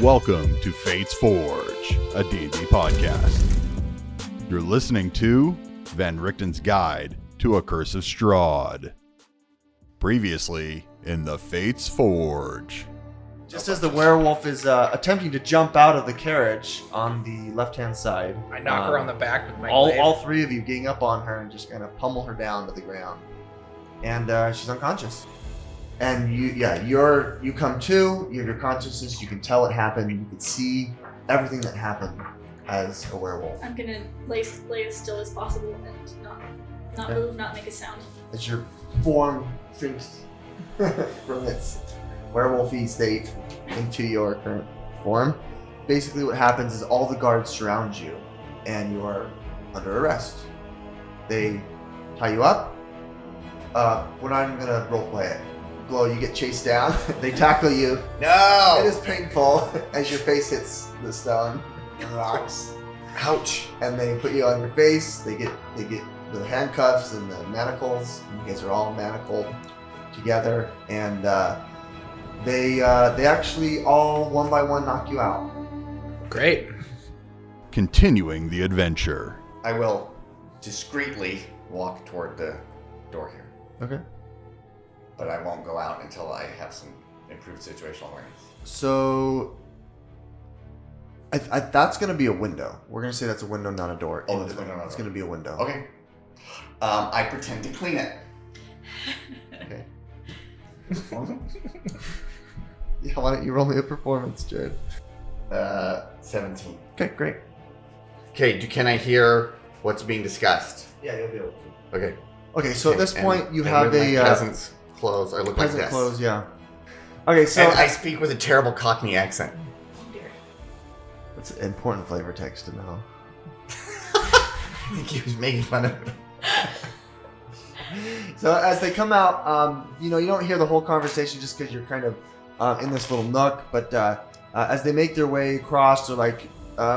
Welcome to Fate's Forge, a D&D podcast. You're listening to Van Richten's Guide to A Curse of Strahd. Previously in the Fate's Forge. Just as the werewolf is attempting to jump out of the carriage on the left-hand side, I knock her on the back with my glaive. all three of you gang up on her and just kind of pummel her down to the ground, and she's unconscious. And you come to. You have your consciousness. You can tell it happened. You can see everything that happened as a werewolf. I'm gonna lay as still as possible and not move, not make a sound. As your form shrinks from its werewolfy state into your current form, basically what happens is all the guards surround you, and you are under arrest. They tie you up. We're not even gonna roleplay it. Glow, you get chased down. They tackle you. No! It is painful as your face hits the stone and rocks. Ouch! And they put you on your face. They get the handcuffs and the manacles. You guys are all manacled together, and they actually all one by one knock you out. Great. Continuing the adventure. I will discreetly walk toward the door here. Okay. But I won't go out until I have some improved situational awareness. So that's going to be a window. We're going to say that's a window, not a door. Oh, that's a window, not a door. It's going to be a window. Okay. I pretend to clean it. Okay. Yeah, why don't you roll me a performance, Jared? 17. Okay, great. Okay, can I hear what's being discussed? Yeah, you'll be able to. Okay. Okay, so at this point you and have with a my peasant's clothes. I look like peasant this. clothes, yeah. Okay, so And I speak with a terrible Cockney accent. that's an important flavor text to know. I think he was making fun of me. So as they come out, you don't hear the whole conversation just because you're kind of in this little nook. But as they make their way across, they're like,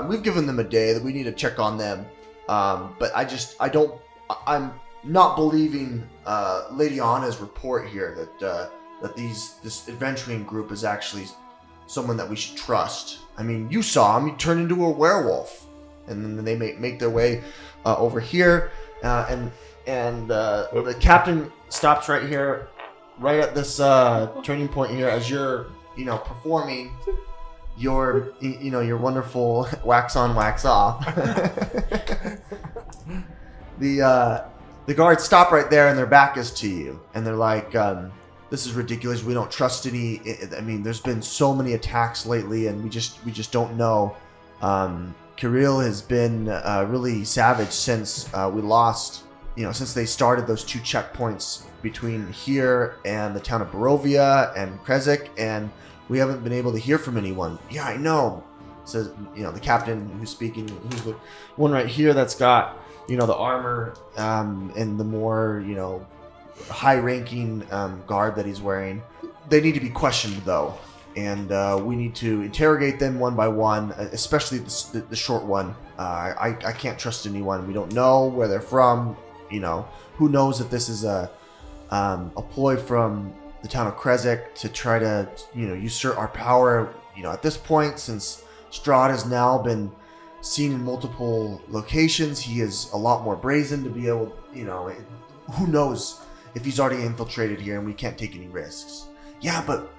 "We've given them a day. That we need to check on them." But I'm not believing Lady Anna's report here that this adventuring group is actually someone that we should trust. I mean, you saw him; he turned into a werewolf, and then they make their way over here, and the captain stops right here, right at this turning point here, as you're performing your your wonderful wax on, wax off. The guards stop right there, and their back is to you, and they're like, "This is ridiculous. We don't trust any. I mean, there's been so many attacks lately, and we just don't know. Kirill has been really savage since we lost. Since they started those two checkpoints between here and the town of Barovia and Krezek, and we haven't been able to hear from anyone." "Yeah, I know," says the captain who's speaking, who's the one right here that's got the armor and the more high-ranking guard that he's wearing. They need to be questioned though, and we need to interrogate them one by one, especially the short one. I can't trust anyone. We don't know where they're from. Who knows if this is a ploy from the town of Krezek to try to usurp our power. At this point, since Strahd has now been seen in multiple locations, he is a lot more brazen to be able, who knows if he's already infiltrated here and we can't take any risks. "Yeah, but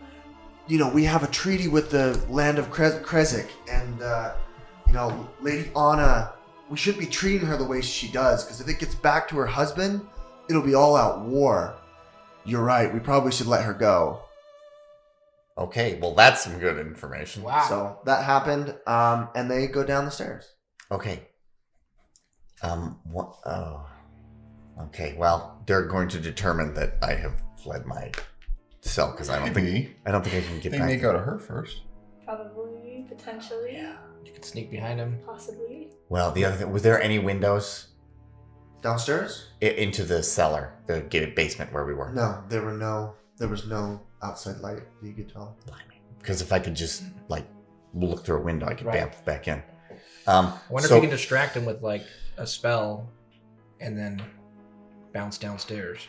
we have a treaty with the land of Krezek, and Lady Anna, we shouldn't be treating her the way she does, because if it gets back to her husband, it'll be all out war." "You're right, we probably should let her go." Okay, well that's some good information. Wow. So that happened, and they go down the stairs. Okay. What? Oh. Okay. Well, they're going to determine that I have fled my cell because I don't think I can get They back. may go to her first. Probably, potentially, You can sneak behind him. possibly. Well, the other thing, was there any windows Downstairs? into the cellar, the gated basement where we were? No, there was no outside light that you could tell. Because if I could just look through a window, I could Right. bamf back in. I wonder if you can distract him with a spell and then bounce downstairs.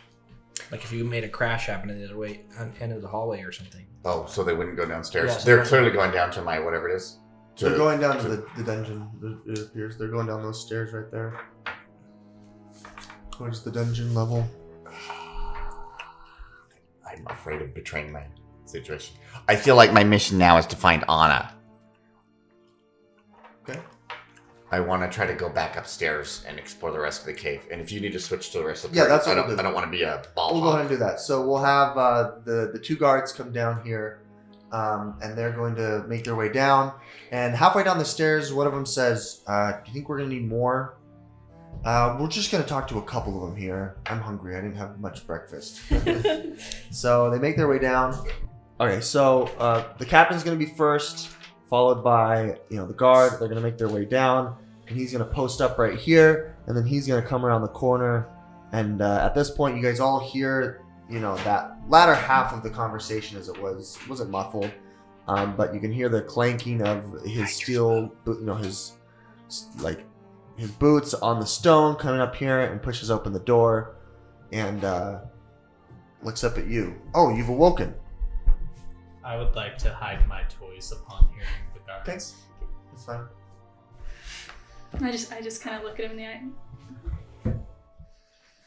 Like if you made a crash happen in the other way, end of the hallway or something. Oh, so they wouldn't go downstairs. Yeah, so They're they're- clearly going down to my whatever it is. They're going down to the dungeon. It appears they're going down those stairs right there. Towards the dungeon level. I'm afraid of betraying my situation. I feel like my mission now is to find Anna. Okay. I want to try to go back upstairs and explore the rest of the cave. And if you need to switch to the rest of the Yeah, party, that's what we'll do. I don't want to be a ball We'll hog. go ahead and do that. So we'll have the 2 guards come down here, and they're going to make their way down. And halfway down the stairs, one of them says, do you think we're going to need more? We're just going to talk to a couple of them here. I'm hungry. I didn't have much breakfast. So they make their way down. Okay, so the captain's going to be first, followed by the guard. They're going to make their way down, and he's going to post up right here, and then he's going to come around the corner. And at this point, you guys all hear that latter half of the conversation as it wasn't muffled, but you can hear the clanking of his steel, his boots on the stone coming up here, and pushes open the door and looks up at you. Oh, you've awoken. I would like to hide my toys upon hearing the guards. Thanks. That's fine. I just kind of look at him in the eye.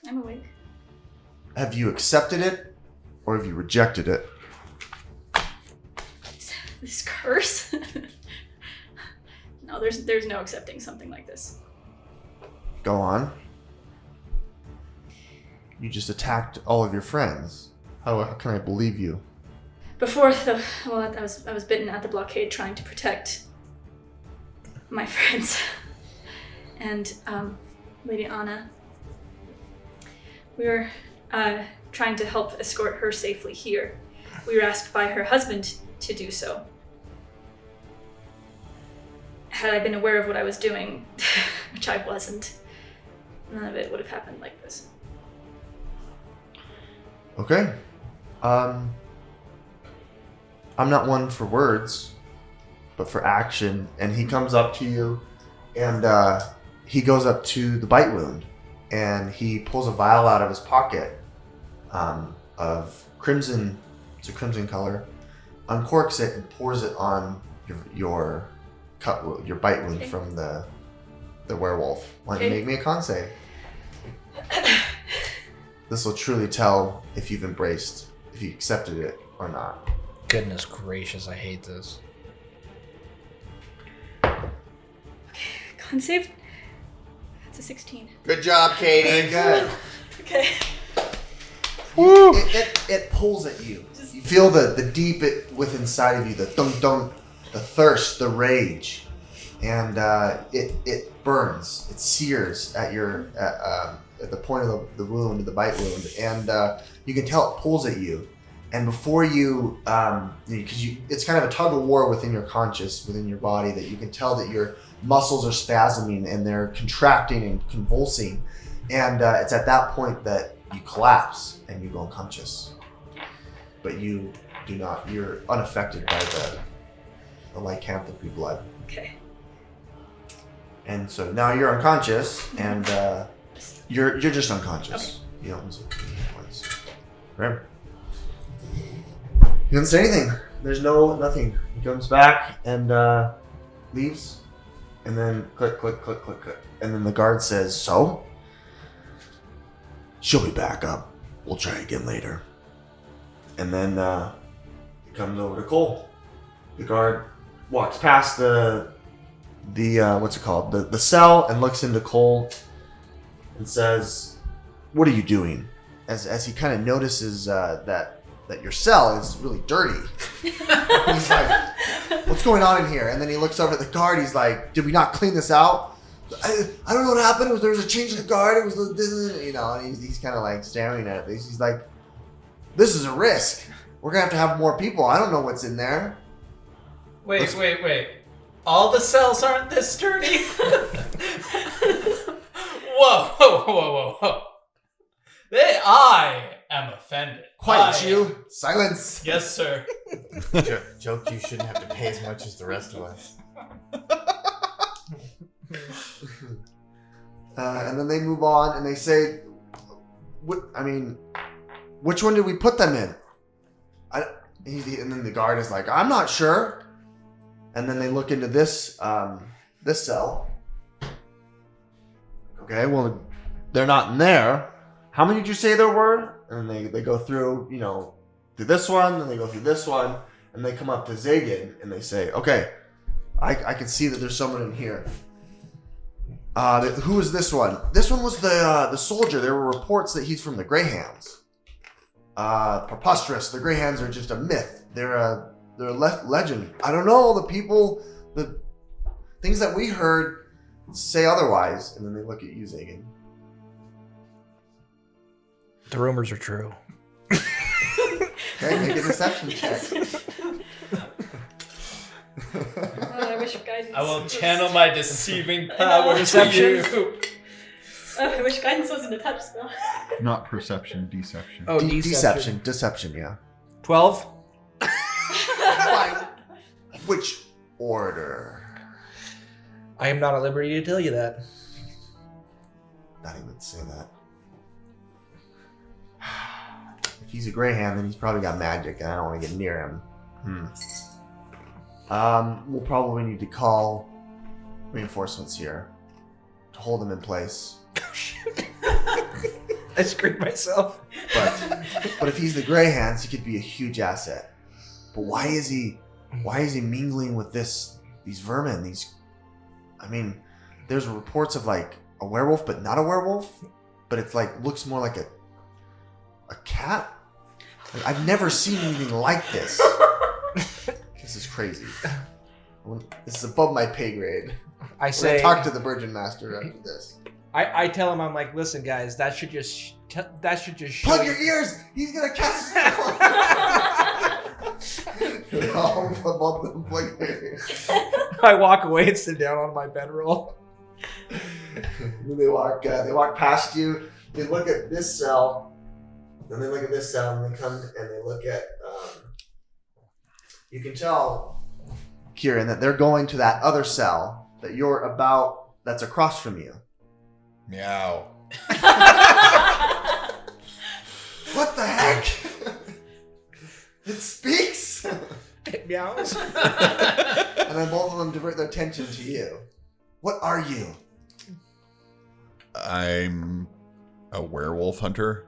I'm awake. Have you accepted it, or have you rejected it? This curse? No, there's no accepting something like this. Go on. You just attacked all of your friends. How can I believe you? Before I was bitten at the blockade trying to protect my friends. And Lady Anna, we were trying to help escort her safely here. We were asked by her husband to do so. Had I been aware of what I was doing, which I wasn't, none of it would have happened like this. Okay. I'm not one for words, but for action. And he comes up to you, and he goes up to the bite wound, and he pulls a vial out of his pocket of crimson. It's a crimson color. Uncorks it and pours it on your bite wound from the werewolf. Why don't you make me a con save? This will truly tell if you've accepted it or not. Goodness gracious, I hate this. Con save? That's a 16. Good job, Katie. Very good. Okay. It pulls at you. You feel the deep within inside of you, the thunk, the thirst, the rage, and it burns. It sears at at the point of the wound, the bite wound, and you can tell it pulls at you. And before you, because it's kind of a tug of war within your conscious, within your body, that you can tell that your muscles are spasming and they're contracting and convulsing, and it's at that point that you collapse and you go unconscious. But you do not. You're unaffected by the lycanthropy blood. Okay. And so now you're unconscious, and you're just unconscious. Okay. You don't lose any hit points. Right. He doesn't say anything. There's nothing. He comes back and leaves, and then click, click, click, click, click, and then the guard says, "So, she'll be back up. We'll try again later." And then he comes over to Cole. The guard walks past the what's it called? The cell, and looks into Cole and says, "What are you doing?" As he kind of notices that your cell is really dirty. He's like, "What's going on in here?" And then he looks over at the guard. He's like, "Did we not clean this out?" I don't know what happened. There was a change in the guard. It was, and he's kind of like staring at it. He's like, "This is a risk. We're gonna have more people. I don't know what's in there." Wait. All the cells aren't this dirty? Whoa. I am offended. Quiet, you. Silence. Yes, sir. Joke, you shouldn't have to pay as much as the rest of us. And then they move on, and they say, Which one did we put them in? And then the guard is like, I'm not sure. And then they look into this cell. Okay, well, they're not in there. How many did you say there were? And they go through, through this one, then they go through this one, and they come up to Zagan, and they say, okay, I can see that there's someone in here. Who is this one? This one was the soldier. There were reports that he's from the Greyhounds. Preposterous. The Greyhounds are just a myth. They're a legend. I don't know. The things that we heard say otherwise. And then they look at you, Zagan. The rumors are true. Okay, make a deception check. I wish guidance. I will was- channel my deceiving know. power to Deception. you. I wish guidance wasn't a touch spell. Not perception, deception. Oh, Deception, yeah. 12? Fine. Which order? I am not at liberty to tell you that. Not even say that. If he's a Greyhound, then he's probably got magic, and I don't want to get near him. We'll probably need to call reinforcements here to hold him in place. I screwed myself. But if he's the Greyhounds, he could be a huge asset. But why is he mingling with these vermin? There's reports of like a werewolf, but not a werewolf. But it's like looks more like a cat. Like, I've never seen anything like this. This is crazy. This is above my pay grade. I We're say, gonna talk to the Virgin Master after this. I tell him, I'm like, listen, guys, that should just show Plug you- your ears! He's gonna cast a spell! No, both of them plug their ears. I walk away and sit down on my bedroll. They walk past you. They look at this cell, then they look at this cell, and they come and they look at. You can tell, Kieran, that they're going to that other cell that you're about. That's across from you. Meow. What the heck? It speaks. It meows. And then both of them divert their attention to you. What are you? I'm a werewolf hunter.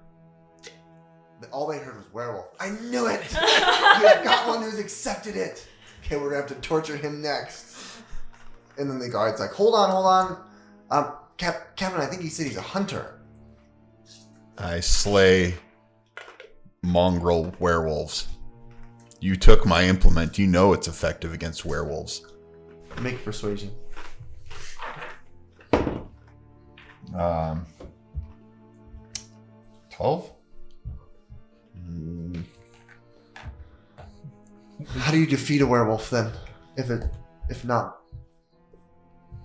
All they heard was werewolf. I knew it! You've got one who's accepted it. Okay, we're gonna have to torture him next. And then the guard's like, hold on. Captain, I think he said he's a hunter. I slay mongrel werewolves. You took my implement. You know it's effective against werewolves. Make a persuasion. 12? How do you defeat a werewolf then? If not,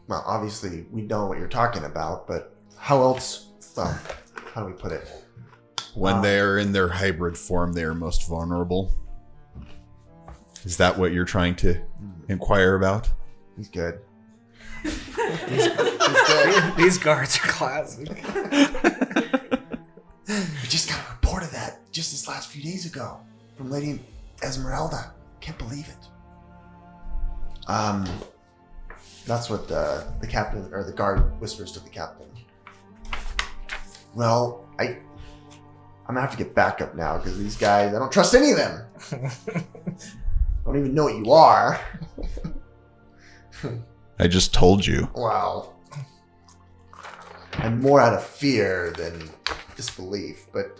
well, obviously we know what you're talking about, but how else? Well, how do we put it? When they are in their hybrid form, they are most vulnerable. Is that what you're trying to inquire about? He's good. These guards are classic. We just got a report of that just this last few days ago from Lady Esmeralda. Can't believe it. That's what the captain or the guard whispers to the captain. Well, I'm gonna have to get backup now because these guys, I don't trust any of them. I don't even know what you are. I just told you. Well, I'm more out of fear than disbelief, but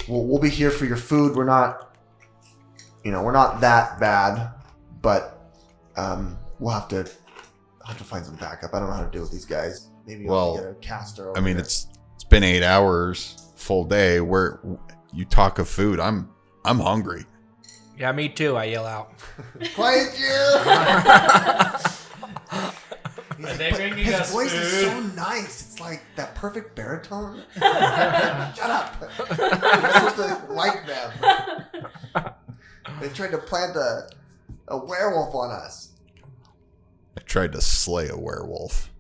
we'll be here for your food. We're not that bad, but we'll have to find some backup. I don't know how to deal with these guys. Maybe we'll get a caster over there. It's been 8 hours, full day. Where you talk of food, I'm hungry. Yeah, me too, I yell out. Quiet you! Are they bringing His us voice is so food? nice. It's like that perfect baritone. Shut up. You're supposed to like them. They tried to plant a werewolf on us. I tried to slay a werewolf.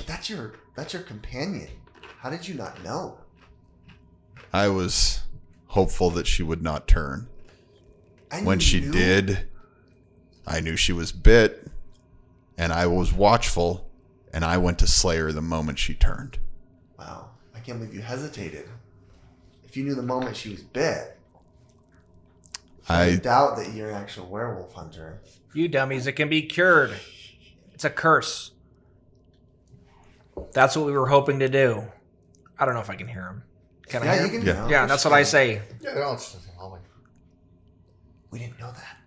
That's your companion. How did you not know? I was hopeful that she would not turn. And When you she knew? did, I knew she was bit, and I was watchful, and I went to slay her the moment she turned. Wow. I can't believe you hesitated. If you knew the moment she was bit, I I doubt that you're an actual werewolf hunter. You dummies, it can be cured. It's a curse. That's what we were hoping to do. I don't know if I can hear him. Can I Yeah, hear you him? can. Yeah. Yeah, that's what I say. Yeah, no, it's just hallway. We didn't know that.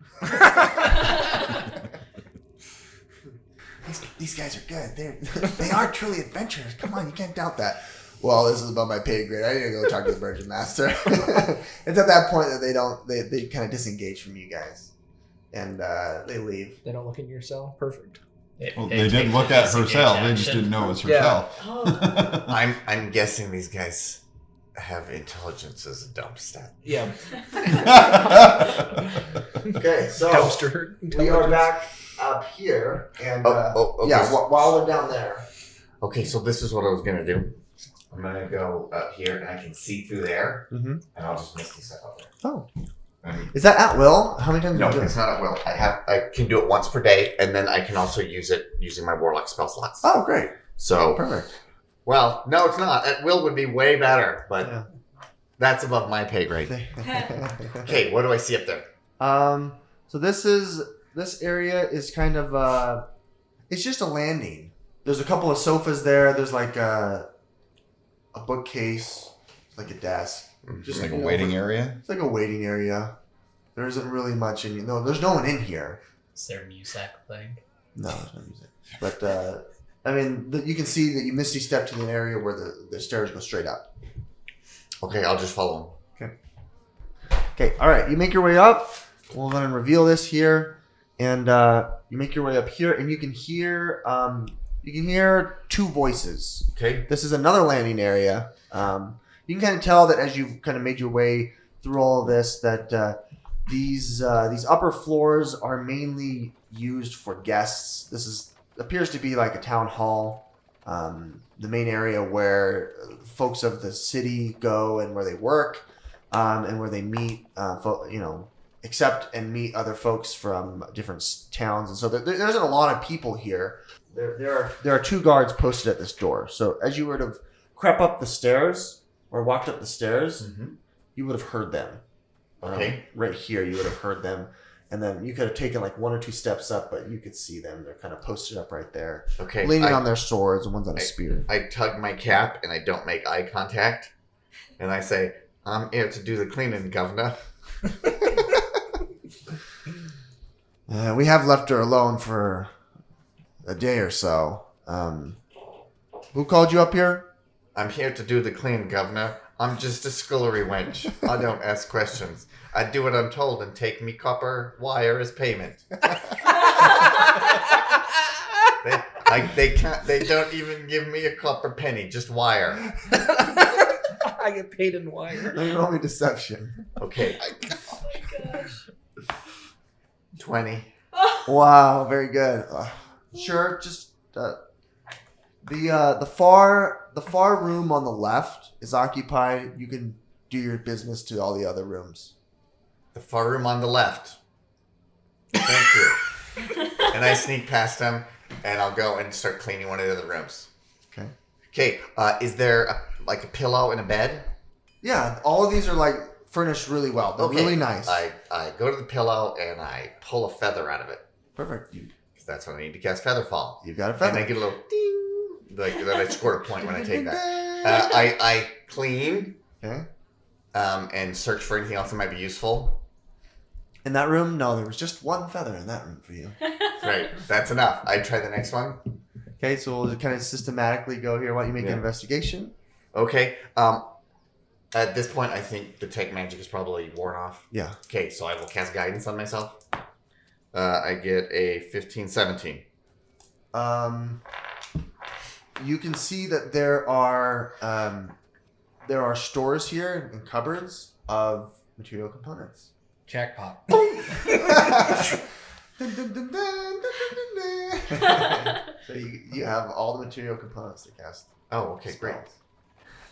these guys are good. They are truly adventurers. Come on, you can't doubt that. Well, this is above my pay grade. I need to go talk to the Virgin Master. It's at that point that they kind of disengage from you guys, and they leave. They don't look in your cell? Perfect. well, they didn't look at her cell. They just didn't know it was her Yeah. cell. Oh. I'm guessing these guys have intelligence as a dump stat. Yeah. Okay, so Dumpster. we are back up here, and okay. yeah, while we're down there. Okay, so this is what I was gonna do. I'm gonna go up here, and I can see through there, Mm-hmm. and I'll just misty step up there. Oh, And is that at will? How many times? no, do you do it's it? not at will. I can do it once per day, and then I can also use it using my warlock spell slots. Oh, great, So, perfect. well, no, it's not. At will would be way better, but Yeah. that's above my pay grade. Okay, what do I see up there? So this area is kind of it's just a landing. There's a couple of sofas there. There's like a bookcase, like a desk. Just like a waiting area. It's like a waiting area. There isn't really much in. No, there's no one in here. Is there music playing? No, there's no music. But I mean, you can see that you misty step to an area where the stairs go straight up. Okay, I'll just follow Okay, all right. You make your way up. We'll go and reveal this here, and you make your way up here, and you can hear two voices. him. Okay. This is another landing area. You can kind of tell that as you've kind of made your way through all of this, that these upper floors are mainly used for guests. This appears to be like a town hall, the main area where folks of the city go and where they work, and where they meet, accept and meet other folks from different towns. And so there isn't a lot of people here. There are two guards posted at this door. So as you were to crept up the stairs or walked up the stairs, you would have heard them. Okay. Right here, you would have heard them. And then you could have taken like one or two steps up, but you could see them. They're kind of posted up right there, Okay. leaning on their swords, and one's on a spear. I tug my cap and I don't make eye contact, and I say, "I'm here to do the cleaning, governor." We have left her alone for a day or so. Who called you up here? I'm here to do the clean, governor. I'm just a scullery wench. I don't ask questions. I do what I'm told and take me copper wire as payment. They don't even give me a copper penny, just wire. I get paid in wire. Let me roll me deception. Okay, Oh my gosh. 20. Wow, very good. Sure, just the far room on the left is occupied. You can do your business to all the other rooms. The far room on the left. Thank you. And I sneak past him, and I'll go and start cleaning one of the other rooms. Okay. Okay, is there a pillow and a bed? Yeah, all of these are like furnished really well. They're really nice. I go to the pillow and I pull a feather out of it. Perfect. Because that's what I need to cast Featherfall. You've got a And feather. I get a little ding. Like that I score a point when I take that. I clean Okay. and search for anything else that might be useful. In that room, no, there was just one feather in that room for you. Right, that's enough. I try the next one. Okay, so we'll kind of systematically go here. Why don't you make an investigation? Okay. At this point, I think the tech magic is probably worn off. Yeah. Okay, so I will cast guidance on myself. I get a 15-17. You can see that there are stores here and cupboards of material components. Jackpot. So you have all the material components to cast. Oh, okay, great. spells.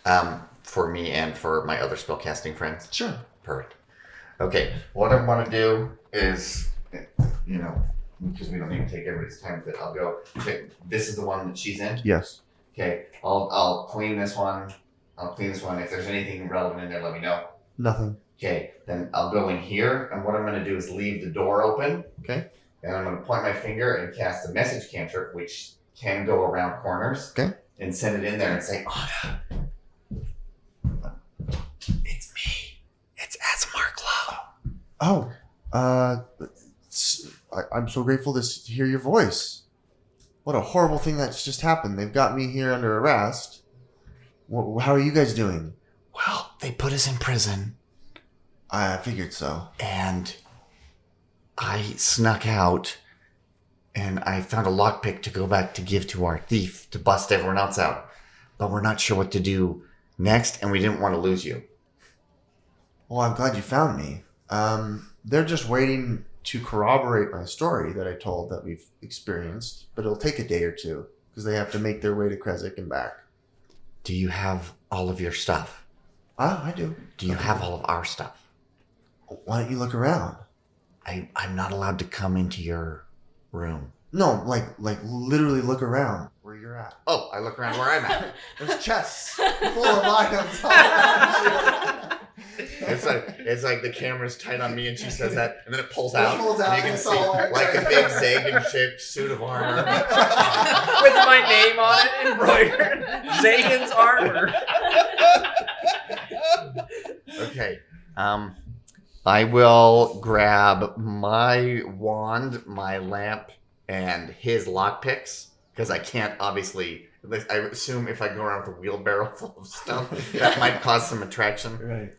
For me and for my other spellcasting friends. Sure. Perfect. Okay, what I want to do is, because we don't need to take everybody's time with it, I'll go. Okay, this is the one that she's in. Yes. Okay, I'll clean this one. If there's anything relevant in there, let me know. Nothing. Okay, then I'll go in here, and what I'm going to do is leave the door open. Okay. And I'm going to point my finger and cast a message cantrip, which can go around corners. Okay. And send it in there and say, Anna, it's me. It's Asmarklow. Oh, I'm so grateful to hear your voice. What a horrible thing that's just happened. They've got me here under arrest. How are you guys doing? Well, they put us in prison. I figured so. And I snuck out, and I found a lockpick to go back to give to our thief to bust everyone else out. But we're not sure what to do next, and we didn't want to lose you. Well, I'm glad you found me. They're just waiting to corroborate my story that I told that we've experienced, but it'll take a day or two because they have to make their way to Krezk and back. Do you have all of your stuff? I do. Do you have all of our stuff? Why don't you look around? I'm not allowed to come into your room. No, like literally look around where you're at. Oh, I look around where I'm at. There's chests full of items all around you. It's like the camera's tight on me and she says that, and then it pulls out. And you can it's see all like a big Zagan-shaped suit of armor. With my name on it embroidered. Zagan's armor. Okay. I will grab my wand, my lamp, and his lockpicks, because I can't obviously... I assume if I go around with a wheelbarrow full of stuff, that might cause some attraction. Right.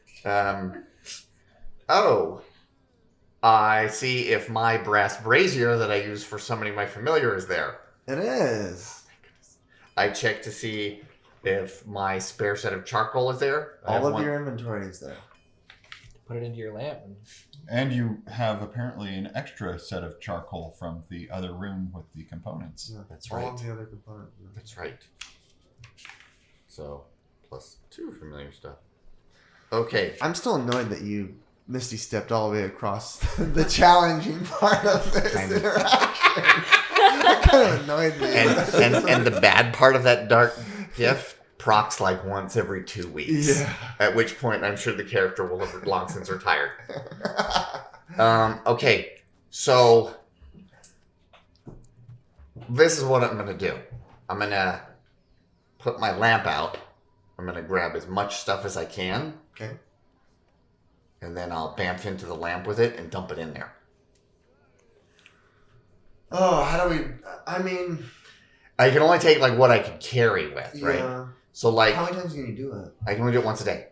I see if my brass brazier that I use for summoning my familiar is there. It is. I check to see if my spare set of charcoal is there. All of your inventory is there. Put it into your lamp. And you have apparently an extra set of charcoal from the other room with the components. Yeah, That's all right. of the other components. That's right. So, plus 2 familiar stuff. Okay. I'm still annoyed that you Misty stepped all the way across the challenging part of this Kind of. interaction. That kind of annoyed me. And the bad part of that dark gift procs like once every 2 weeks. Yeah. At which point I'm sure the character will have long since retired. Okay. So this is what I'm going to do. I'm going to put my lamp out. I'm going to grab as much stuff as I can. Okay. And then I'll bamf into the lamp with it and dump it in there. Oh, how do we... I mean... I can only take like what I can carry with, right? Yeah. So like... How many times can you do it? I can only do it once a day.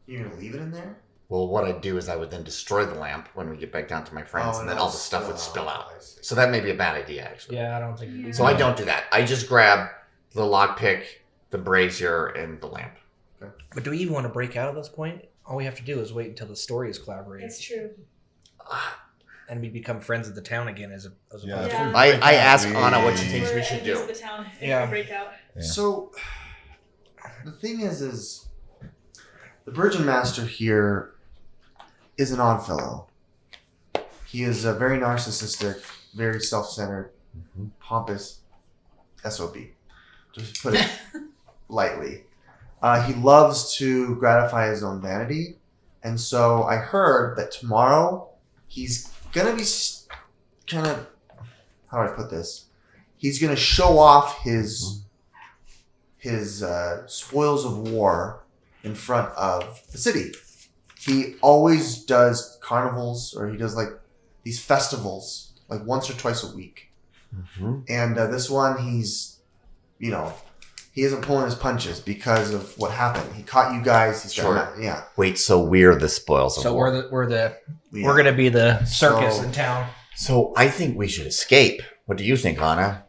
You're going to leave it in there? Well, what I'd do is I would then destroy the lamp when we get back down to my friends, and then all the stuff would spill out. I see. So that may be a bad idea, actually. Yeah, I don't think. Yeah. So I don't do that. I just grab the lockpick, the brazier, and the lamp. But do we even want to break out at this point? All we have to do is wait until the story is collaborated. That's true. And we become friends of the town again as opposed Yeah. to... Yeah. I asked Anna what she thinks We're we should enemies do. of the town. Yeah. Break out. Yeah. So, the thing is the Burgeon Master here is an odd fellow. He is a very narcissistic, very self-centered, pompous SOB. Just put it lightly. He loves to gratify his own vanity. And so I heard that tomorrow he's going to be kind of, how do I put this? He's going to show off his spoils of war in front of the city. He always does carnivals, or he does like these festivals like once or twice a week. Mm-hmm. And this one, he's, he isn't pulling his punches because of what happened. He caught you guys. He's Sure. yeah. Wait, so we're the spoils of So war. we're gonna be the circus So- in town. So I think we should escape. What do you think, Anna?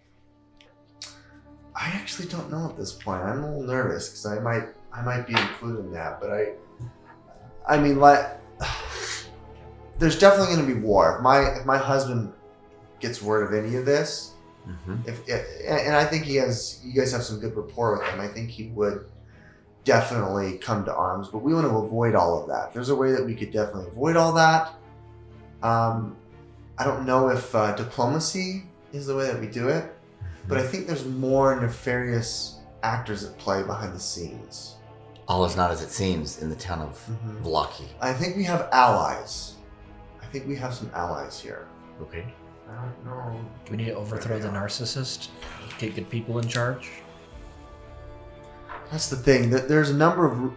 I actually don't know at this point. I'm a little nervous because I might be included in that, but I mean, like, there's definitely going to be war. If my husband gets word of any of this, Mm-hmm. and I think you guys have some good rapport with him. I think he would definitely come to arms, but we want to avoid all of that. If there's a way that we could definitely avoid all that. I don't know if diplomacy is the way that we do it, but I think there's more nefarious actors at play behind the scenes. All is not as it seems in the town of Vlaki. I think we have allies. I think we have some allies here. Okay. I don't know. Do we need to overthrow the narcissist? Get good people in charge? That's the thing. There's a number of,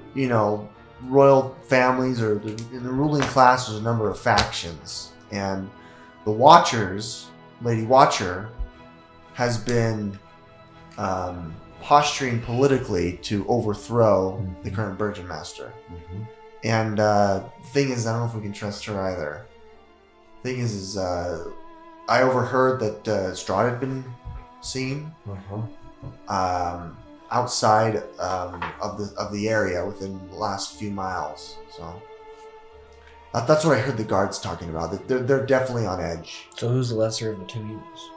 royal families, or in the ruling class, there's a number of factions. And the Watchers, Lady Watcher, has been posturing politically to overthrow the current Burgeon Master. And the thing is, I don't know if we can trust her either. The thing is I overheard that Strahd had been seen outside of the area within the last few miles. So that's what I heard the guards talking about. They're definitely on edge. So who's the lesser of the two evils?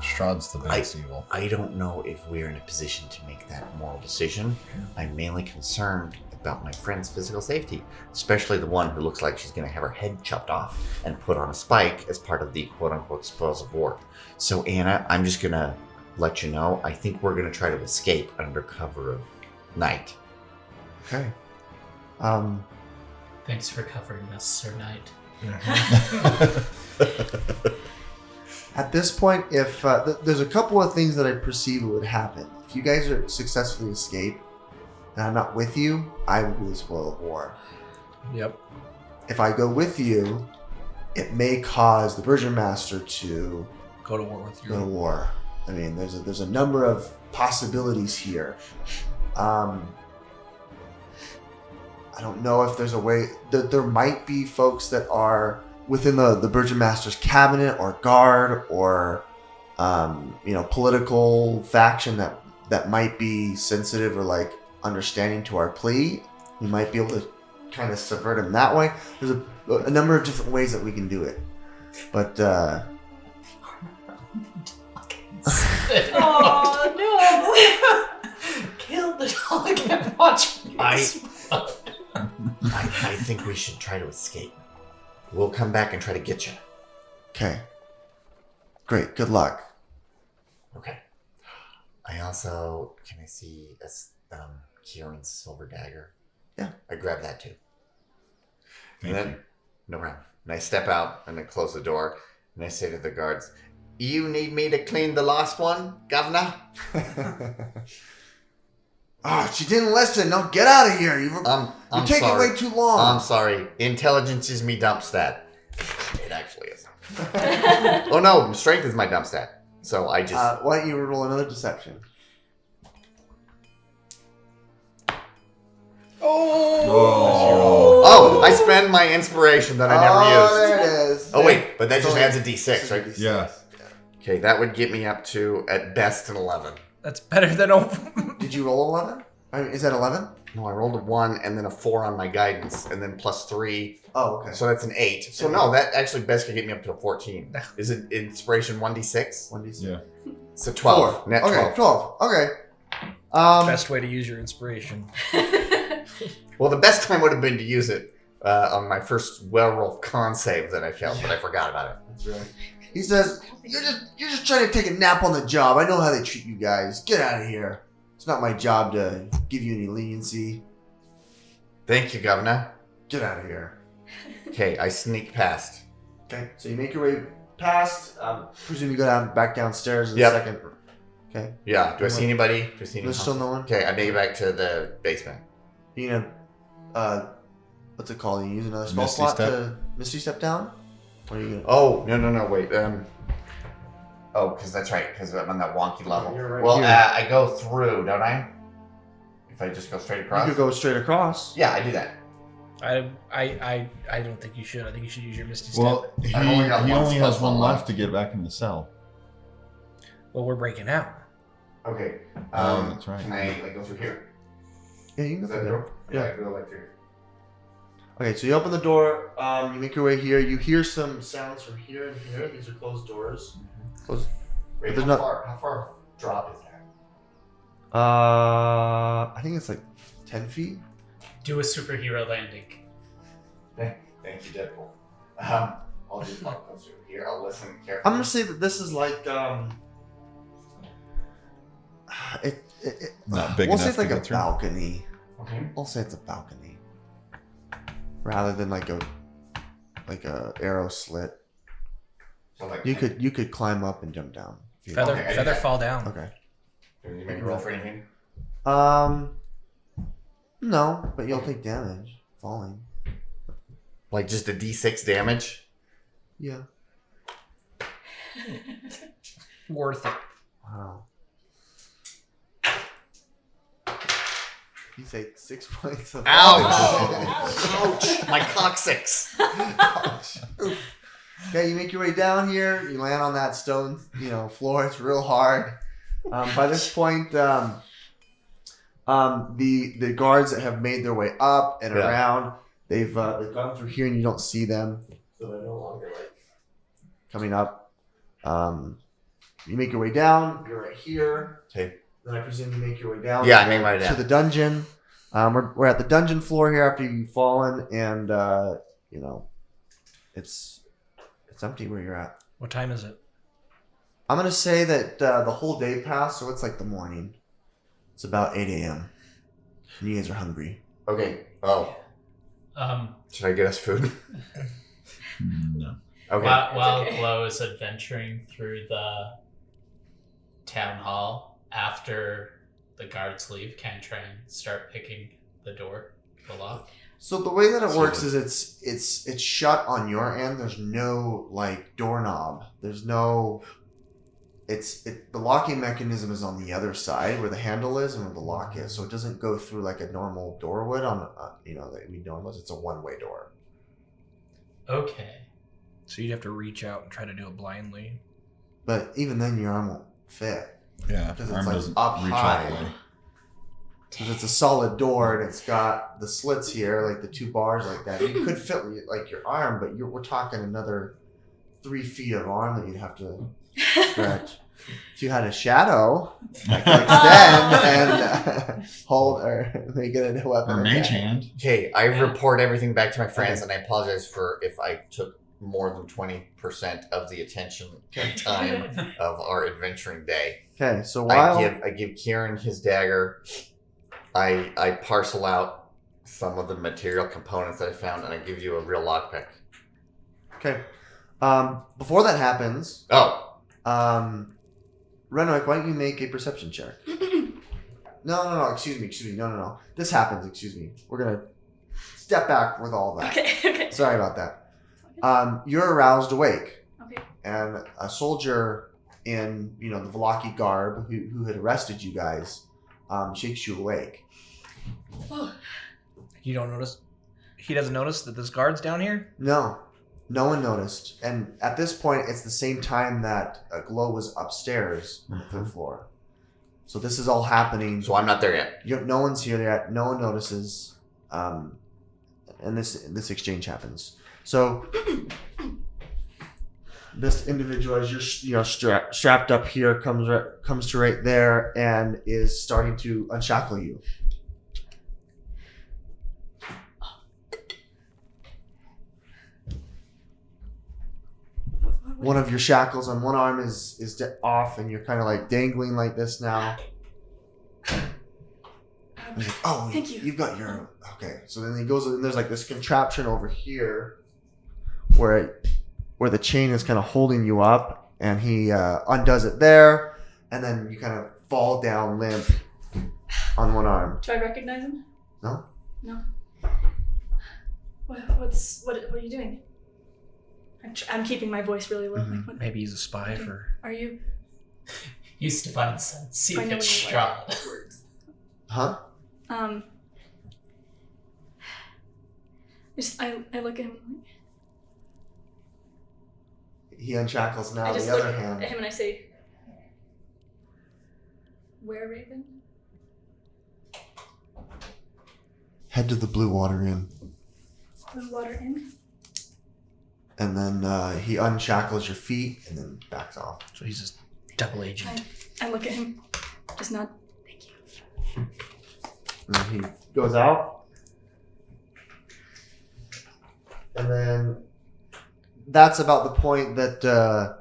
Strahd's the biggest evil. I don't know if we're in a position to make that moral decision. I'm mainly concerned about my friend's physical safety, especially the one who looks like she's going to have her head chopped off and put on a spike as part of the quote-unquote spoils of war. So, Anna, I'm just going to let you know, I think we're going to try to escape under cover of night. Okay. Thanks for covering us, Sir Knight. At this point, if there's a couple of things that I perceive would happen. If you guys are successfully escape, and I'm not with you, I will be the spoil of war. Yep. If I go with you, it may cause the Burgeon Master to Go to war with go to you. war. I mean, there's a number of possibilities here. I don't know if there's a way. There might be folks that are within the Burgeon Master's cabinet or guard or political faction that might be sensitive or like understanding to our plea. We might be able to kind of subvert him that way. There's a number of different ways that we can do it, but Oh no! Kill the dog and watch me. I think we should try to escape. We'll come back and try to get you. okay, great, good luck. Okay. I also can I see Kieran's silver dagger? Yeah. I grab that too. Thank and then no problem. And I step out and I close the door and I say to the guards, "You need me to clean the last one, Governor?" She didn't listen. No, get out of here. You're I'm taking sorry. way too long. I'm sorry. Intelligence is me dump stat. It actually is. Oh no, strength is my dump stat. So I just Why don't you roll another deception? Oh, I spend my inspiration that I never used. There it is. Oh wait, but that just Sorry. adds a d6, right? Yeah. Okay, that would get me up to at best an 11. That's better than Did you roll 11? I mean, is that 11? No, I rolled a 1 and then a 4 on my guidance, and then plus 3, Oh, okay. so that's an 8. So no, that actually best could get me up to a 14. Is it inspiration 1d6? 1d6. Yeah. So 12. Four. Net Okay, 12. 12. Okay. best way to use your inspiration. Well, the best time would have been to use it on my first werewolf con save that I failed, but I forgot about it. That's right. He says, you're just trying to take a nap on the job. I know how they treat you guys. Get out of here. It's not my job to give you any leniency. Thank you, Governor. Get out of here. Okay, I sneak past. Okay, so you make your way past. Presume you go back downstairs in Yep. a second. Okay. Yeah, do I see anybody? Do I see any There's still no one. Okay, I make it back to the basement. You gonna, what's it called? You use another spell Misty slot Step? to Misty Step down? Or are you gonna? Oh, no, wait. Oh, because that's right, because I'm on that wonky level. You're right well, here. I go through, don't I? If I just go straight across? You could go straight across. Yeah, I do that. I don't think you should. I think you should use your Misty Step. Well, he I've only got one only has spell one slot left to get back in the cell. Well, we're breaking out. Okay. Oh, that's right. Can I go through here? Yeah, you can Is go that through there. door? Yeah. I go like through. Okay, so you open the door. You make your way here. You hear some sounds from here and here. These are closed doors. Closed. Wait, There's how not- far drop is that? I think it's like 10 feet. Do a superhero landing. Thank you, Deadpool. I'll just like closer here. I'll listen carefully. I'm gonna say that this is like Not big we'll say enough it's like to a get through. balcony. Okay. I'll say it's a balcony rather than like a arrow slit. So like You could climb up and jump down. if you Feather, want. Okay. feather fall down. Okay. Do you make a roll for anything? No, but you'll take damage falling. Like just a D6 damage? Yeah. Worth it. Wow. You take 6 points of Ouch! My coccyx. Ouch. Oof. Okay, you make your way down here. You land on that stone, floor. It's real hard. By this point, the guards that have made their way up and Yeah. around, they've gone through here, and you don't see them, so they're no longer like coming up. You make your way down. You're right here. Okay. Then I presume you make your way down. Yeah, I made my way down. To the dungeon. We're at the dungeon floor here after you've fallen, and it's empty where you're at. What time is it? I'm gonna say that the whole day passed, so it's like the morning. It's about 8 a.m. And you guys are hungry. Okay. Oh. Should I get us food? No. Okay. While okay. Glow is adventuring through the town hall, after the guards leave, can I try and start picking the lock? So the way that it works is it's shut on your end. There's no like doorknob. There's no. The locking mechanism is on the other side where the handle is and where the lock is. So it doesn't go through like a normal door would on that we normally. It's a one-way door. Okay. So you'd have to reach out and try to do it blindly. But even then, your arm won't fit Yeah, because it's arm like doesn't up reach all the high. way. Because it's a solid door and it's got the slits here, like the two bars like that. You could fit like your arm, but we're talking another 3 feet of arm that you'd have to stretch. If you had a shadow, I could extend and hold or make it into a weapon. Or mage hand. Okay, I report everything back to my friends, and I apologize for if I took more than 20% of the attention and time of our adventuring day. Okay, so while I give Kieran his dagger. I parcel out some of the material components that I found, and I give you a real lockpick. okay, before that happens, Oh, Renwick, why don't you make a perception check? No. Excuse me. No. This happens. Excuse me. We're gonna step back with all that. Okay. Sorry about that. You're aroused awake, Okay. and a soldier in the Velaki garb who had arrested you guys shakes you awake. Oh, You don't notice? He doesn't notice that this guard's down here? No one noticed. And at this point, it's the same time that Glow was upstairs on the third floor. So this is all happening. so I'm not there yet. No one's here yet. No one notices. And this exchange happens. So this individual, as you're strapped up here, comes to right there and is starting to unshackle you. One of your shackles on one arm is off, and you're kind of like dangling like this now. He's like, oh, Thank you. You've got your okay. So then he goes, and there's like this contraption over here, where the chain is kind of holding you up, and he undoes it there, and then you kind of fall down limp on one arm. do I recognize him? No. What are you doing? I'm keeping my voice really low. Mhm. Like, what Maybe he's a spy for... are you? Use divine sense. See I if know it's when you like Strahd. words. Huh? I look at him. He unshackles now. I just The look other at hand. him and I say, "Where, Raven?" Head to the Blue Water Inn. Blue Water Inn. And then he unshackles your feet and then backs off. So he's just double agent. I look at him. Just nod. Thank you. And he goes out. And then that's about the point that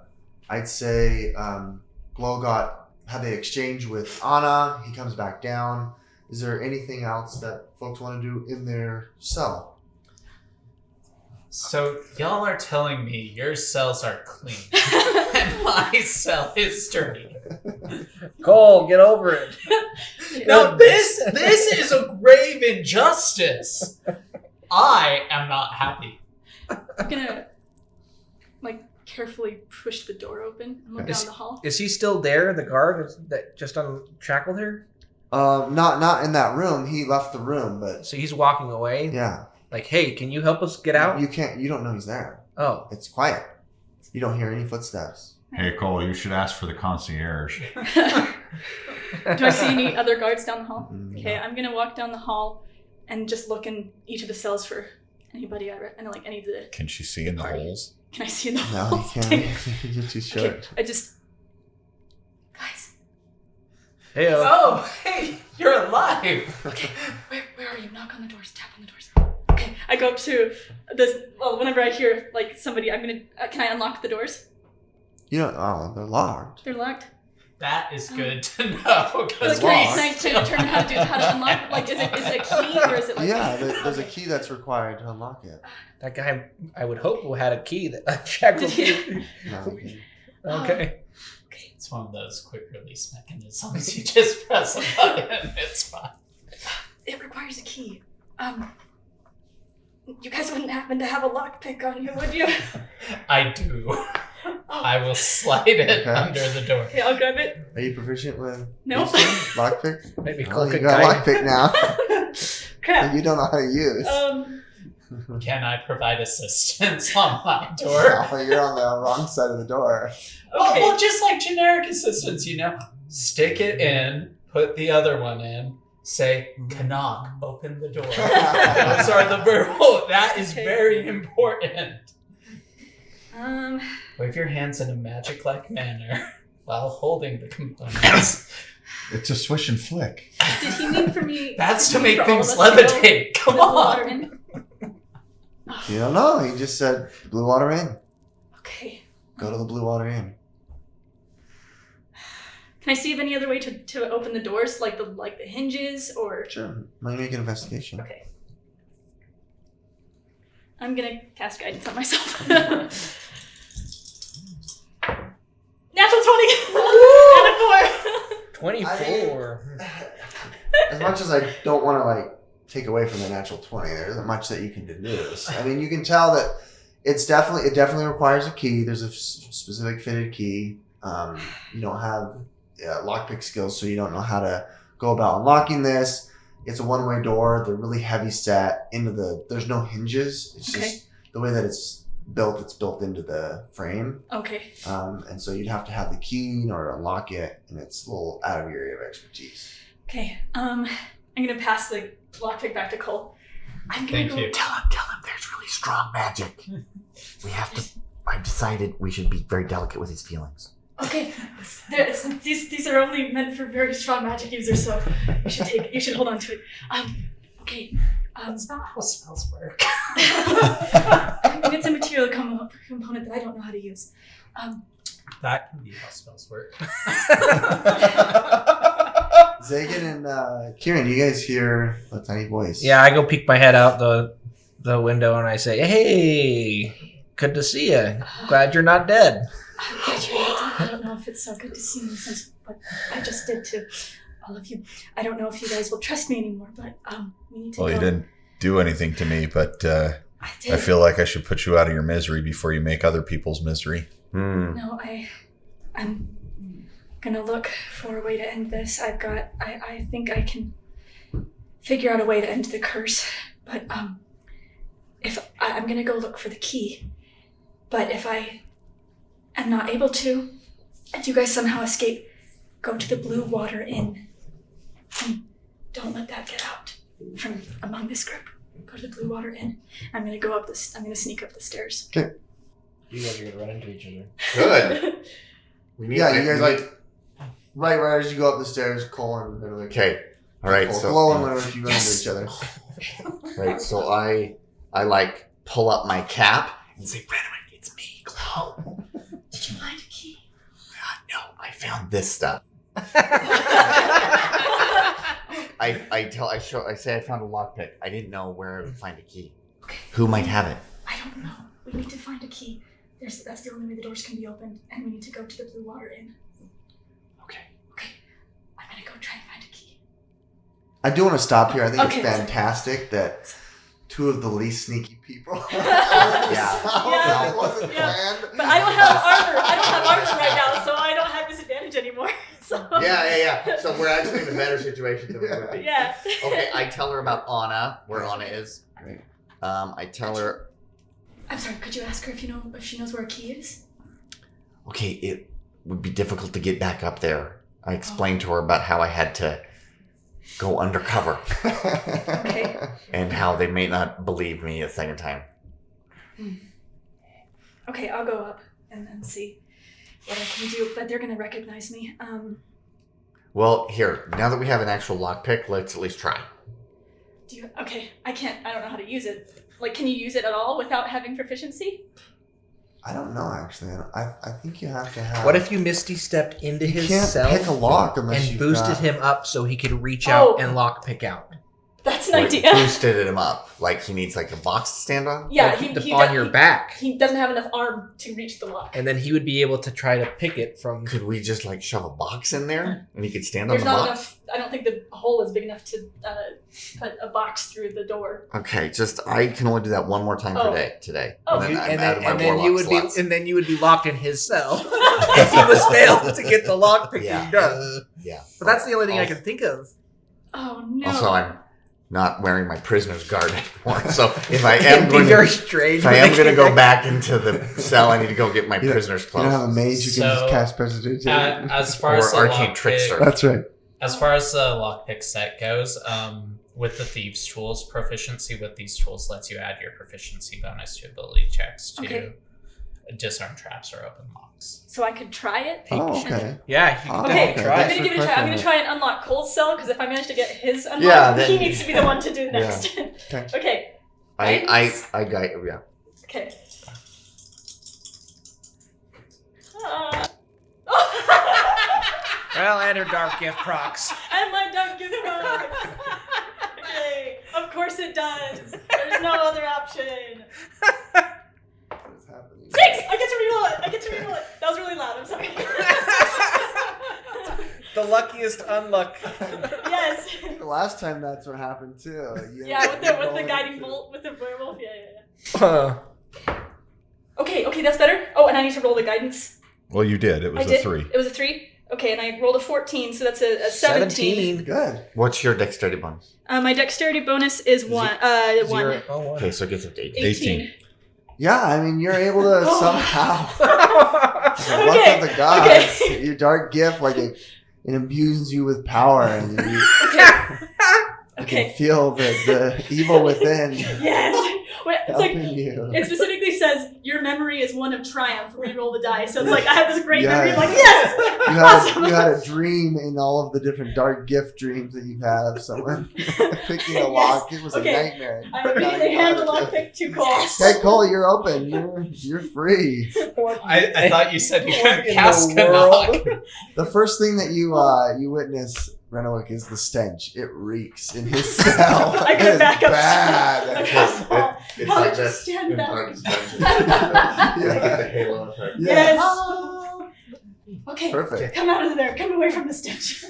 I'd say Glow had the exchange with Anna. He comes back down. Is there anything else that folks want to do in their cell? So y'all are telling me your cells are clean and my cell is dirty. Cole, get over it. Now this is a grave injustice. I am not happy. I'm gonna carefully push the door open and look down the hall. Is he still there, the guard that just unshackled her? Not in that room. He left the room, but So he's walking away? yeah. Like, hey, can you help us get out? You don't know he's there. Oh. It's quiet. You don't hear any footsteps. Hey, Cole, you should ask for the concierge. Do I see any other guards down the hall? Mm, Okay, no. I'm gonna walk down the hall and just look in each of the cells for anybody any of the. Can she see in the Party. holes? Can I see in the No, halls? you can't. You're too short. Okay, I just. Guys. Hey, Oh, hey, you're alive. Okay, where are you? Knock on the doors. Tap on the doors. Okay, I go up to this. Well, whenever I hear somebody, I'm gonna. Can I unlock the doors? You don't. Oh, they're locked. They're locked. That is good to know. Because Can I determine how to unlock? Is it a key or is it Yeah, there's a key that's required to unlock it. that guy, I would hope, who had a key that unshackled you. No, Okay. It's one of those quick release mechanisms. You just press a button, it's fine. It requires a key. You guys wouldn't happen to have a lockpick on you, would you? I do. Oh. I will slide it Okay. under the door. Okay, I'll grab it. Are you proficient with Nope. these things? Lockpick? Maybe Oh, Cole you could got a guide. lockpick now Crap. that you don't know how to use. Can I provide assistance on my door? Oh, you're on the wrong side of the door. Okay. Well, just like generic assistance, Stick it in, put the other one in, say, Canuck, open the door. Those are the verbal. That is Okay. very important. Um, Wave your hands in a magic-like manner while holding the components. It's a swish and flick. did he mean for me? That's to make for all things of us to go levitate. Come with the water on. in? You don't know. He just said Blue Water Inn. Okay. Go to the Blue Water Inn. Can I see of any other way to open the doors, like the hinges, or? Sure. Let me make an investigation. Okay. I'm gonna cast guidance on myself. Natural 20 and a 4. 24. As much as I don't want to take away from the natural 20, there isn't much that you can deduce. I mean, you can tell that it definitely requires a key. There's a specific fitted key. You don't have lockpick skills, so you don't know how to go about unlocking this. It's a one-way door. They're really heavy set into there's no hinges. It's Okay. just the way that it's built into the frame. Okay. And so you'd have to have the key in order to unlock it, and it's a little out of your area of expertise. Okay. I'm gonna pass the lockpick back to Cole. I'm gonna Thank go. you. Tell him there's really strong magic. I've decided we should be very delicate with his feelings. Okay. These are only meant for very strong magic users, so you should hold on to it. Okay. That's not how spells work. It's a material component that I don't know how to use. That can be how spells work. Zagan and Kieran, you guys hear a tiny voice. Yeah, I go peek my head out the window and I say, "Hey, good to see you. Glad you're not dead." I don't know if it's so good to see me since what I just did to all of you. I don't know if you guys will trust me anymore, but we need to Well, go. you didn't do anything to me, but I did. I feel like I should put you out of your misery before you make other people's misery. No, I'm gonna look for a way to end this. I think I can figure out a way to end the curse, but if I'm gonna go look for the key, but if I am not able to, if you guys somehow escape, go to the Blue Water Inn and don't let that get out from among this group. Go to the Blue Water Inn. I'm gonna sneak up the stairs. You guys are gonna run into each other. Good. Yeah, you guys right as you go up the stairs, Cole and they're like, Okay. All right, so glowing whenever you run into each other. right, so I like pull up my cap and say, Renwick, it's me, Glow. Did you find a key? No, I found this stuff. I say I found a lockpick. I didn't know where to find a key. Okay. Who might have it? I don't know. We need to find a key. That's the only way the doors can be opened, and we need to go to the Blue Water Inn. Okay. I'm gonna go try and find a key. I do want to stop here. I think Okay, it's fantastic that two of the least sneaky people. Yeah. It wasn't planned. But I don't have armor. I don't have armor right now, so I don't have disadvantage anymore. So. Yeah. So we're actually in a better situation than we would be. Yeah. Okay, I tell her about Anna, where Anna is. Great. I tell her, I'm sorry. Could you ask her if she knows where a key is? okay, it would be difficult to get back up there. I explained to her about how I had to go undercover Okay. and how they may not believe me a second time. Okay, I'll go up and then see what I can do. But they're gonna recognize me. Well, here, now that we have an actual lockpick, let's at least try. Okay, I don't know how to use it. Like, can you use it at all without having proficiency? I don't know, actually. I think you have to have... What if you Misty stepped into you his can't cell pick a lock unless and you've boosted got... him up so he could reach out and lockpick out? That's an Like, idea. boosted him up. Like he needs like a box to stand on? Yeah, Like, he on your back. He doesn't have enough arm to reach the lock. And then he would be able to try to pick it from... Could we just like shove a box in there and he could stand on There's the not box? enough. I don't think the hole is big enough to put a box through the door. Okay, I can only do that one more time today. Oh. And then I'm And out of my then you warlock would slots. be, and then you would be locked in his cell if he was failed to get the lockpicking Yeah. done. Yeah. But that's the only thing I Also- can think of. Oh no. Also, I'm not wearing my prisoner's guard anymore. So if I am It'd be going very to, strange. if I am going to go back into the cell, I need to go get my You don't- prisoner's You don't have a clothes. mage who can just So, cast prestidigitation. As far Or as the arcane lockpick, trickster. That's right. as far as the lockpick set goes, with the thieves' tools, proficiency with these tools lets you add your proficiency bonus to ability checks to Okay. disarm traps or open locks. So I could try it. Oh, okay. Yeah, you Oh, can Okay, definitely okay. try I'm it. gonna give it a try. I'm gonna try and unlock Cole's cell because if I manage to get his unlocked, Yeah, then- he needs to be the one to do Yeah. next. Okay. Okay. I got, yeah. Okay. Well, and her dark gift procs. And my duck gift cards. Okay. Of course it does. There's no other option. What is happening? 6! I get to reroll it. That was really loud. I'm sorry. The luckiest unluck. Yes. The last time that's what happened too. Yeah, with the guiding bolt, with the werewolf. Yeah. Okay, that's better. Oh, and I need to roll the guidance. Well, you did. It was I a did. 3. It was a 3. Okay, and I rolled a 14, so that's a 17. Good. What's your dexterity bonus? My dexterity bonus is 1. 1. Zero. Oh, one. Okay, so it gets up to 8. 18. Yeah, I mean, you're able to somehow, the luck Okay, of the gods, okay. your dark gift, like it imbues you with power, and you Okay. can feel the evil within Yes. Wait, it's like helping you. it specifically says your memory is one of triumph. Reroll the die. So it's like I have this great Yeah. memory. I'm like yes. You Awesome. had a dream in all of the different dark gift dreams that you've had of someone picking a lock. It was Okay. a nightmare. I Now immediately you hand the got it. lockpick to Cole. Hey Cole, you're open. You're free. I thought you said you What could in cast the Canuck. world? The first thing that you witness, Renwick, is the stench. It reeks in his cell. I It go is back up. bad. Across the hall. It's How like did you this stand in back? Darkest Dungeon. Yeah. You get the halo effect. Yes. Ah. Okay. Perfect. Come out of there. Come away from the stench.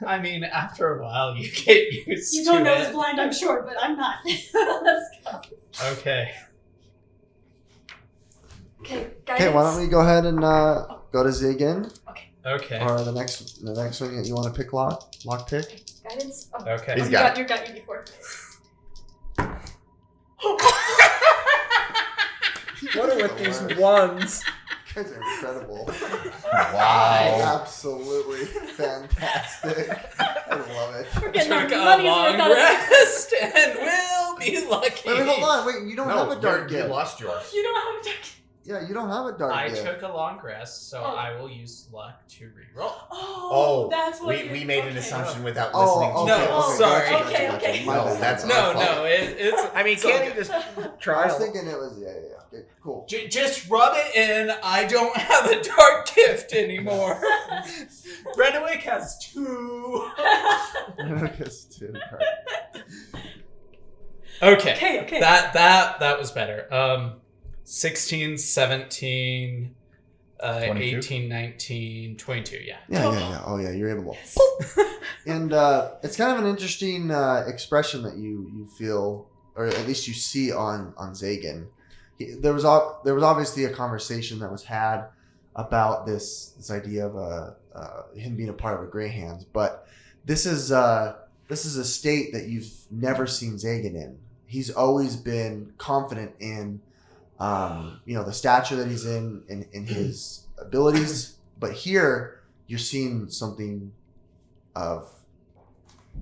I mean, after a while, you get used You to don't know it. it's blind, I'm sure, but I'm not. Let's go. Okay. Okay, guidance. Okay, why don't we go ahead and go to Z again, Okay. or the next one that you want to pick lock pick. Guidance. Oh. Okay. He's you got you got you before. What are with these ones? You guys are incredible. Wow. Absolutely fantastic. I love it. We're getting our Took a money's long worth out of this. rest and we'll be lucky. Wait, hold on. Wait, you don't have a dark you gift. lost yours. You don't have a dark. Yeah, you don't have a dark I gift. took a long rest, so Oh. I will use luck to reroll. Oh, that's what we made an assumption without Oh, listening. okay, No, okay, oh, sorry. gotcha. Okay. My No, bad. that's No, our fault. no, it's. I mean, it's can't all you good. just I was trial? thinking it was, yeah. Okay, cool. Just rub it in. I don't have a dark gift anymore. Renwick has 2. Okay. Okay. That was better. 16, 17, 22? 18, 19, 22, yeah. Yeah. Oh, yeah, you're able to. And it's kind of an interesting expression that you feel, or at least you see on Zagan. There was obviously a conversation that was had about this idea of him being a part of a Greyhounds, but this is a state that you've never seen Zagan in. He's always been confident in the stature that he's in his abilities, but here you're seeing something of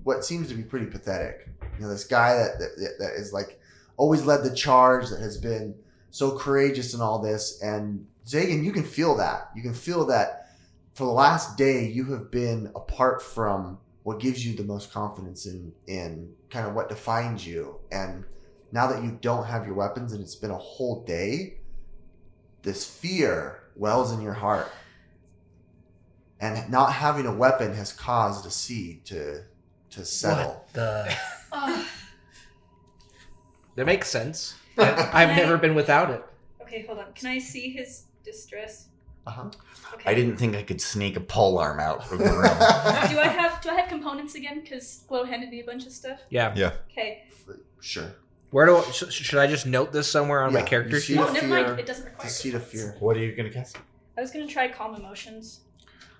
what seems to be pretty pathetic. This guy that is like always led the charge, that has been so courageous in all this. And Zagan, you can feel that. You can feel that for the last day you have been apart from what gives you the most confidence in kind of what defines you. And now that you don't have your weapons and it's been a whole day, this fear wells in your heart. And not having a weapon has caused a seed to settle. What the? Oh, That makes sense. I've never been without it. okay, hold on. Can I see his distress? Uh-huh. Okay. I didn't think I could sneak a polearm out of the room. Do I have components again? Because Glow handed me a bunch of stuff. Yeah. Okay. Sure. Where do should I just note this somewhere on my Yeah, character you see sheet? it. Oh, never fear. mind. It doesn't require. It's a seed of fear. What are you going to cast? I was gonna try calm emotions.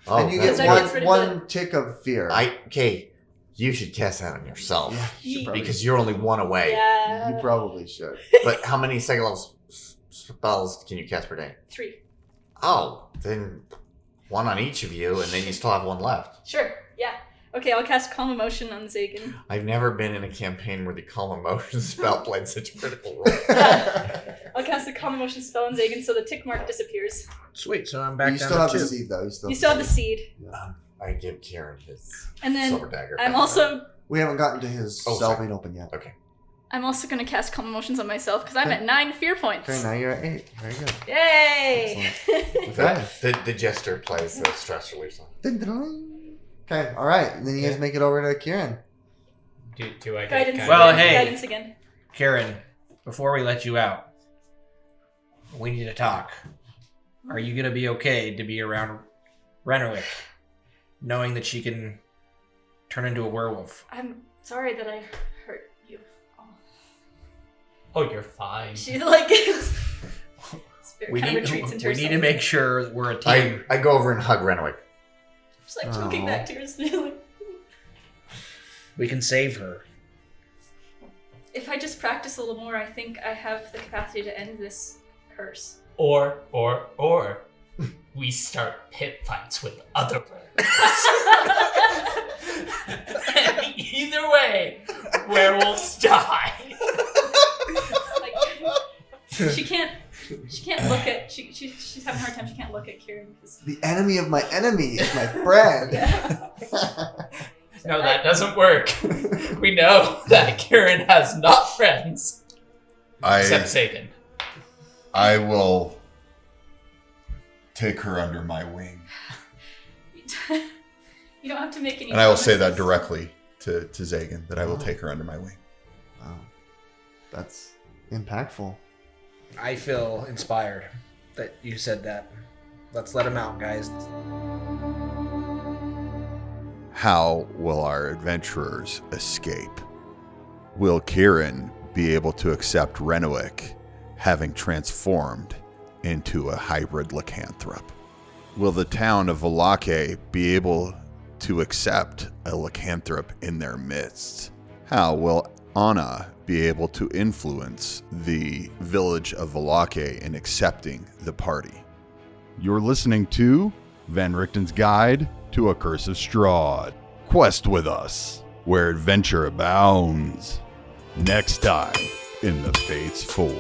Oh, And you that's get that gets rid of one tick of fear. Okay, you should cast that on yourself. Yeah, you should probably- Because you're only one away. Yeah. You probably should. But how many second level spells can you cast per day? 3. Oh, then one on each of you, and then you still have one left. Sure. Yeah. Okay, I'll cast calm emotion on Zagan. I've never been in a campaign where the calm emotion spell played such a critical role. I'll cast the calm emotion spell on Zagan so the tick mark disappears. Sweet. So I'm back You down still have to the 2. seed, though. You still have the seed. I give Kieran his And then silver dagger. I'm also We haven't gotten to his Oh, sorry. salving open yet. gonna cast calm emotions on myself because I'm at 9 fear points. Okay, now you're at 8. Very good. Yay! The jester plays the stress relief song. Okay, all right. And then you guys make it over to Kieran. Do I get Guidance. Well, again. hey. Guidance again. Karen, before we let you out, we need to talk. Are you gonna be okay to be around Renwick, knowing that she can turn into a werewolf? I'm sorry that I hurt you. Oh, you're fine. She like spirit We kind need of retreats into we need to herself. make sure that we're a team. I go over and hug Renwick. Just like choking Aw. back tears. We can save her. If I just practice a little more, I think I have the capacity to end this curse. Or we start pit fights with other players. Either way, werewolves die. Like she can't look at she's having a hard time. She can't look at Kieran because The enemy of my enemy is my friend. No, that doesn't work. We know that Kieran has not friends except Sagan. I will take her under my wing. you don't have to make any. And I will say that promises. directly to Zagan, that I will take her under my wing. Wow. That's impactful. I feel inspired that you said that. Let's let him out, guys. How will our adventurers escape? Will Kieran be able to accept Renwick, having transformed into a hybrid lycanthrope? Will the town of Valake be able to accept a lycanthrope in their midst? How will Anna be able to influence the village of Valake in accepting the party? You're listening to Van Richten's Guide to A Curse of Strahd. Quest with us, where adventure abounds. Next time in the Fates Forge.